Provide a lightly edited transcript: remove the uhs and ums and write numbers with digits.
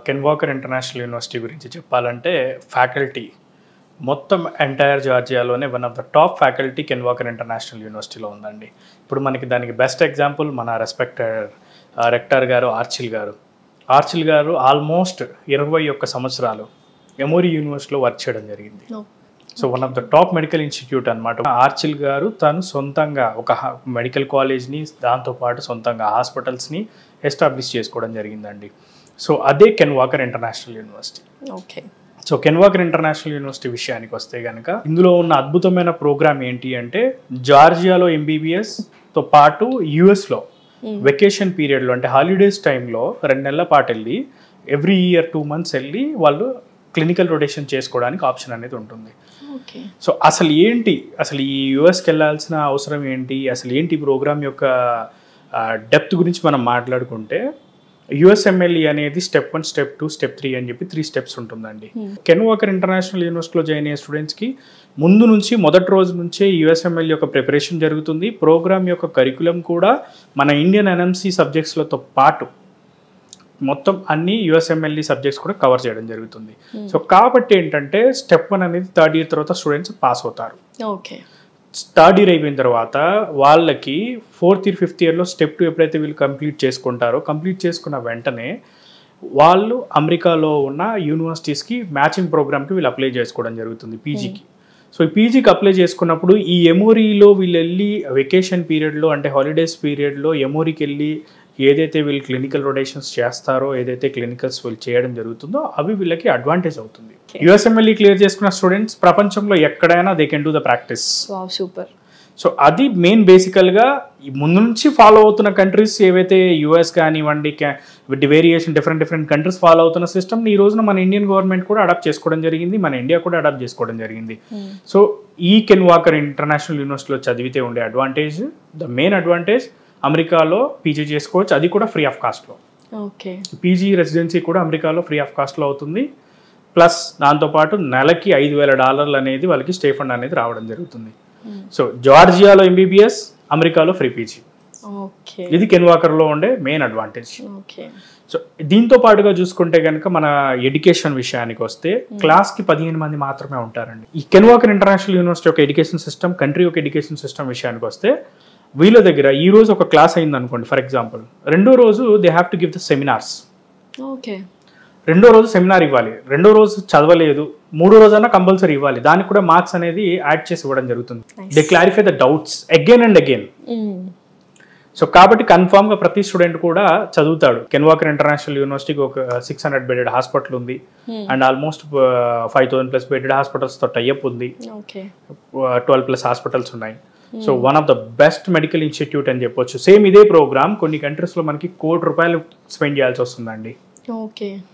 Can Walker international university గురించి చెప్పాలంటే faculty మొత్తం ఎంటైర్ జార్జియాలోనే one of the top faculty Ken Walker international యూనివర్సిటీలో ఉందండి. ఇప్పుడు మనకి దానికి బెస్ట్ ఎగ్జాంపుల్ మన రెస్పెక్టెడ్ రెక్టర్ గారు ఆర్చిల్ గారు ఆల్మోస్ట్ 21 సంవత్సరాలు ఎమోరీ యూనివర్సిటీలో వర్క్ చేయడం జరిగింది. So one of the top medical institute అనమాట. ఆర్చిల్ గారు తను సొంతంగా ఒక మెడికల్ కాలేజ్ని దాంతోపాటు సొంతంగా హాస్పిటల్స్ని ఎస్టాబ్లిష్ చేసుకోవడం జరిగిందండి. సో అదే can Walker international university. Okay. So can Walker international university విషయానికి వస్తే కనుక ఇందులో ఉన్న అద్భుతమైన ప్రోగ్రామ్ ఏంటి అంటే జార్జియాలో MBBSతో పాటు యుఎస్లో వెకేషన్ పీరియడ్లో అంటే హాలిడేస్ టైంలో 2 నెలల పాటు వెళ్ళి ఎవ్రీ ఇయర్ 2 months వెళ్ళి వాళ్ళు క్లినికల్ రొటేషన్ చేసుకోవడానికి ఆప్షన్ అనేది ఉంటుంది. సో అసలు ఈ యుఎస్కి వెళ్ళాల్సిన అవసరం ఏంటి, అసలు ఏంటి ప్రోగ్రామ్ యొక్క డెప్త్ గురించి మనం మాట్లాడుకుంటే USMLE అనేది స్టెప్ 1, స్టెప్ 2, స్టెప్ 3 అని చెప్పి 3 steps ఉంటుందండి. కెన్ వాకర్ ఇంటర్నేషనల్ యూనివర్సిటీలో జాయిన్ అయ్యే స్టూడెంట్స్కి ముందు నుంచి మొదటి రోజు నుంచే USMLE యొక్క ప్రిపరేషన్ జరుగుతుంది. ప్రోగ్రామ్ యొక్క కరికులం కూడా మన ఇండియన్ NMC సబ్జెక్ట్స్లతో పాటు మొత్తం అన్ని USMLE సబ్జెక్ట్స్ కూడా కవర్ చేయడం జరుగుతుంది. సో కాబట్టి ఏంటంటే స్టెప్ 1 అనేది 3rd year తర్వాత స్టూడెంట్స్ పాస్ అవుతారు. ఓకే. 3rd year అయిపోయిన తర్వాత వాళ్ళకి 4th year 5th yearలో స్టెప్ 2 ఎప్పుడైతే వీళ్ళు కంప్లీట్ చేసుకున్న వెంటనే వాళ్ళు అమెరికాలో ఉన్న యూనివర్సిటీస్కి మ్యాచింగ్ ప్రోగ్రామ్కి వీళ్ళు అప్లై చేసుకోవడం జరుగుతుంది పీజీకి. సో ఈ పీజీకి అప్లై చేసుకున్నప్పుడు ఈ ఎమోరీలో వీళ్ళు వెళ్ళి వెకేషన్ పీరియడ్లో అంటే హాలిడేస్ పీరియడ్లో ఎమోరీకి వెళ్ళి ఏదైతే వీళ్ళు క్లినికల్ రొటేషన్స్ చేస్తారో, ఏదైతే క్లినికల్స్ వీళ్ళు చేయడం జరుగుతుందో అవి వీళ్ళకి అడ్వాంటేజ్ అవుతుంది. USMLE క్లియర్ చేసుకున్న స్టూడెంట్స్ ప్రపంచంలో ఎక్కడైనా they can do the practice. Super. So అది మెయిన్ బేసికల్గా ముందు నుంచి ఫాలో అవుతున్న కంట్రీస్ ఏవైతే US కానివ్వండి, డిఫరెంట్ కంట్రీస్ ఫాలో అవుతున్న సిస్టమ్ని ఈ రోజున మన ఇండియన్ గవర్నమెంట్ కూడా అడాప్ట్ చేసుకోవడం జరిగింది, మన ఇండియా కూడా అడాప్ట్ చేసుకోవడం జరిగింది. సో ఈ కెన్ వాకర్ ఇంటర్నేషనల్ యూనివర్సిటీలో చదివితే ఉండే అడ్వాంటేజ్, ద మెయిన్ అడ్వాంటేజ్ అమెరికాలో పీజీ చేసుకోవచ్చు, అది కూడా ఫ్రీ ఆఫ్ కాస్ట్లో. ఓకే. పీజీ రెసిడెన్సీ కూడా అమెరికాలో ఫ్రీ ఆఫ్ కాస్ట్లో అవుతుంది. ప్లస్ దాంతోపాటు నెలకి $5,000 అనేది వాళ్ళకి స్టే ఫండ్ అనేది రావడం జరుగుతుంది. సో జార్జియాలో MBBS, అమెరికాలో ఫ్రీ పీజీ. ఇది కెన్ వాకర్లో ఉండే మెయిన్ అడ్వాంటేజ్. సో దీంతో పాటుగా చూసుకుంటే కనుక మన ఎడ్యుకేషన్ విషయానికి వస్తే క్లాస్కి 15 మంది మాత్రమే ఉంటారండి. ఈ కెన్ వాకర్ ఇంటర్నేషనల్ యూనివర్సిటీ యొక్క ఎడ్యుకేషన్ సిస్టమ్, కంట్రీ యొక్క ఎడ్యుకేషన్ సిస్టమ్ విషయానికి వస్తే వీళ్ళ దగ్గర ఈ రోజు ఒక క్లాస్ అయింది అనుకోండి, ఫర్ ఎగ్జాంపుల్ రెండో రోజు they have to give the seminars. Okay. రెండో రోజు సెమినార్ ఇవ్వాలి, రెండో రోజు చదవలేదు, మూడో రోజైనా కంపల్సరీ ఇవ్వాలి. దానికి కూడా మార్క్స్ అనేది యాడ్ చేసి ఇవ్వడం జరుగుతుంది. They clarify the doubts again and again. So కాబట్టి కన్ఫామ్గా ప్రతి స్టూడెంట్ కూడా చదువుతాడు. కెన్ వాకర్ ఇంటర్నేషనల్ యూనివర్సిటీకి ఒక 600 bedded హాస్పిటల్ ఉంది అండ్ ఆల్మోస్ట్ 5,000+ bedded హాస్పిటల్స్తో టైఅప్ ఉంది. 12+ హాస్పిటల్స్ ఉన్నాయి. So one of the best medical institute అని చెప్పొచ్చు. సేమ్ ఇదే ప్రోగ్రామ్ కొన్ని కంట్రీస్లో మనకి ₹1 కోటి స్పెండ్ చేయాల్సి వస్తుందండి. ఓకే.